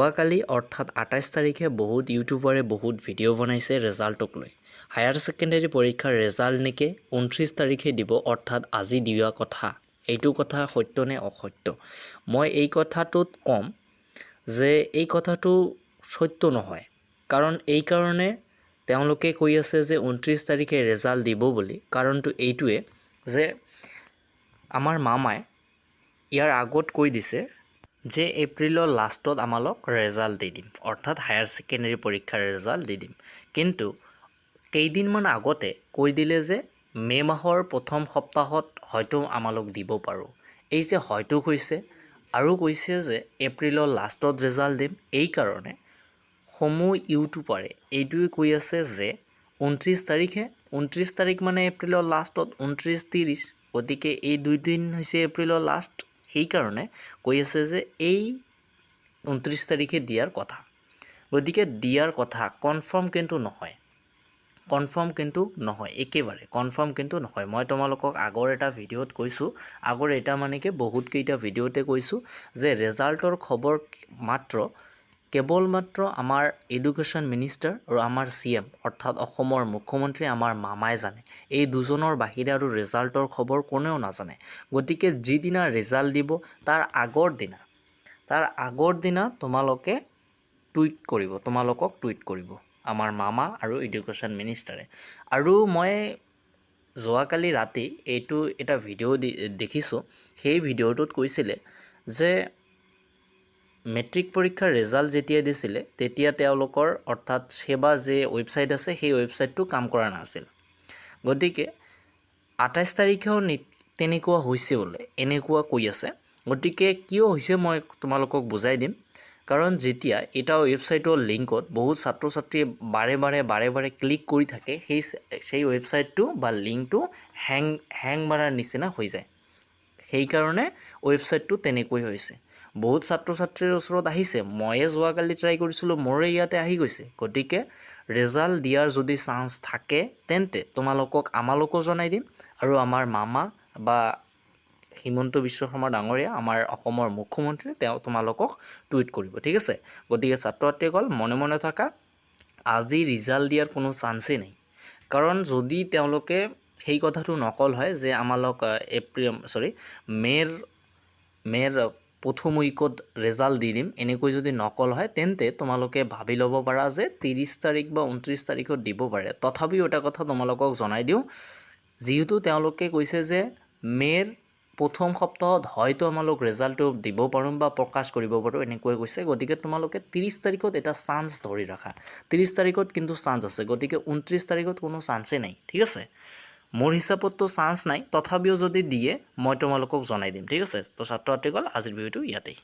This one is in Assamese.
যোৱাকালি অৰ্থাৎ ২৮ তাৰিখে বহুত ইউটিউবাৰে বহুত ভিডিঅ' বনাইছে ৰেজাল্টক লৈ। হায়াৰ ছেকেণ্ডেৰী পৰীক্ষাৰ ৰেজাল্ট নেকি ২৯ তাৰিখে দিব অৰ্থাৎ আজি দিয়া কথা। এইটো কথা সত্য নে অসত্য? মই এই কথাটোত ক'ম যে এই কথাটো সত্য নহয়। কাৰণ এই কাৰণে তেওঁলোকে কৈ আছে যে ২৯ তাৰিখে ৰেজাল্ট দিব বুলি। কাৰণটো এইটোৱে যে আমাৰ মামাই ইয়াৰ আগত কৈ দিছে যে এপ্ৰিলৰ লাষ্টত আমালোক ৰেজাল্ট দি দিম অৰ্থাৎ হায়াৰ ছেকেণ্ডেৰী পৰীক্ষাৰ ৰেজাল্ট দি দিম। কিন্তু কেইদিনমান আগতে কৈ দিলে যে মে' মাহৰ প্ৰথম সপ্তাহত হয়তো আমালোক দিব পাৰোঁ। এই যে হয়তো কৈছে আৰু কৈছে যে এপ্ৰিলৰ লাষ্টত ৰেজাল্ট দিম। এই কাৰণে সমূহ ইউটিউবাৰে এইটোৱে কৈ আছে যে ২৯ তাৰিখে ২৯ তাৰিখ মানে এপ্ৰিলৰ লাষ্টত ২৯, ৩০ গতিকে এই ২ দিন হৈছে এপ্ৰিলৰ লাষ্ট। সেইকাৰণে কৈ আছে যে এই ২৯ তাৰিখে দিয়াৰ কথা। গতিকে দিয়াৰ কথা কনফাৰ্ম কিন্তু নহয়। একেবাৰে কনফাৰ্ম কিন্তু নহয়। মই তোমালোকক আগৰ এটা ভিডিঅ'ত কৈছোঁ, আগৰ এটা মানে কি বহুতকেইটা ভিডিঅ'তে কৈছোঁ যে ৰেজাল্টৰ খবৰ কেৱল মাত্ৰ আমাৰ এডুকেশ্যন মিনিষ্টাৰ আৰু আমাৰ CM অৰ্থাৎ অসমৰ মুখ্যমন্ত্ৰী আমাৰ মামাই জানে। এই দুজনৰ বাহিৰে আৰু ৰেজাল্টৰ খবৰ কোনেও নাজানে। গতিকে যিদিনা ৰেজাল্ট দিব তাৰ আগৰ দিনা তোমালোকক টুইট কৰিব আমাৰ মামা আৰু এডুকেশ্যন মিনিষ্টাৰে। আৰু মই যোৱাকালি ৰাতি এটা ভিডিঅ' দেখিছোঁ। সেই ভিডিঅ'টোত কৈছিলে যে মেট্ৰিক পৰীক্ষাৰ ৰেজাল্ট যেতিয়া দিছিলে তেতিয়া তেওঁলোকৰ অৰ্থাৎ সেৱা যে ৱেবছাইট আছে সেই ৱেবছাইটটো কাম কৰা নাছিল। গতিকে ২৮ তাৰিখেও তেনেকুৱা হৈছে বোলে এনেকুৱা কৈ আছে। গতিকে কিয় হৈছে মই তোমালোকক বুজাই দিম। কাৰণ যেতিয়া এটা ৱেবছাইটৰ লিংকত বহুত ছাত্ৰ ছাত্ৰীয়ে বাৰে বাৰে ক্লিক কৰি থাকে সেই ৱেবছাইটটো বা লিংকটো হেং মাৰাৰ নিচিনা হৈ যায়। সেইকাৰণে ৱেবছাইটটো তেনেকৈ হৈছে। বহুত ছাত্ৰ ছাত্ৰীৰ ওচৰত আহিছে, ময়ে যোৱাকালি ট্ৰাই কৰিছিলোঁ, মোৰে ইয়াতে আহি গৈছে। গতিকে ৰেজাল্ট দিয়াৰ যদি চান্স থাকে তেন্তে আমালোকো জনাই দিম আৰু আমাৰ মামা বা হিমন্ত বিশ্ব শৰ্মা ডাঙৰীয়া আমাৰ অসমৰ মুখ্যমন্ত্ৰী তোমালোকক টুইট কৰিব। ঠিক আছে। গতিকে ছাত্ৰ ছাত্ৰীসকল মনে মনে থকা, আজি ৰিজাল্ট দিয়াৰ কোনো চান্সেই নাই। কাৰণ যদি তেওঁলোকে সেই কথাটো নকল হয় যে আমালোক মে'ৰ প্ৰথম উইকত ৰেজাল্ট দি দিম, এনেকৈ যদি নকল হয় তেন্তে তোমালোকে ভাবি ল'ব পাৰা যে ৩০ তাৰিখ বা ২৯ তাৰিখত দিব পাৰে। তথাপিও এটা কথা তোমালোকক জনাই দিওঁ, যিহেতু তেওঁলোকে কৈছে যে মে'ৰ প্ৰথম সপ্তাহত হয়তো আমালোক ৰেজাল্টটো দিব পাৰোঁ বা প্ৰকাশ কৰিব পাৰোঁ এনেকৈ কৈছে। গতিকে তোমালোকে ৩০ তাৰিখত এটা চান্স ধৰি ৰাখা। ৩০ তাৰিখত কিন্তু চান্স আছে। গতিকে ২৯ তাৰিখত কোনো চান্সেই নাই। ঠিক আছে। মোৰ হিচাপততো চান্স নাই, তথাপিও যদি দিয়ে মই তোমালোকক জনাই দিম। ঠিক আছে। তো ছাত্ৰ ছাত্ৰীসকল আজিৰ ভিডিঅ'টো ইয়াতেই।